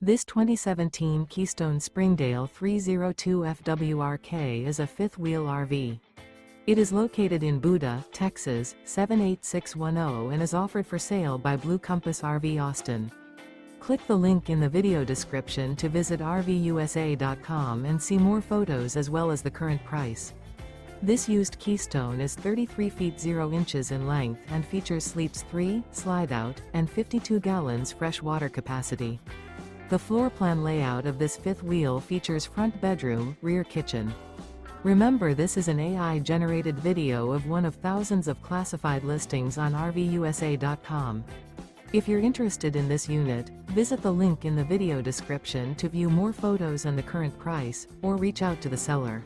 This 2017 Keystone Springdale 302 FWRK is a fifth-wheel RV. It is located in Buda, Texas, 78610 and is offered for sale by Blue Compass RV Austin. Click the link in the video description to visit RVUSA.com and see more photos as well as the current price. This used Keystone is 33 feet 0 inches in length and features sleeps 3, Slideout, and 52 gallons fresh water capacity. The floor plan layout of this fifth wheel features front bedroom, rear kitchen. Remember, this is an AI-generated video of one of thousands of classified listings on RVUSA.com. If you're interested in this unit, visit the link in the video description to view more photos and the current price, or reach out to the seller.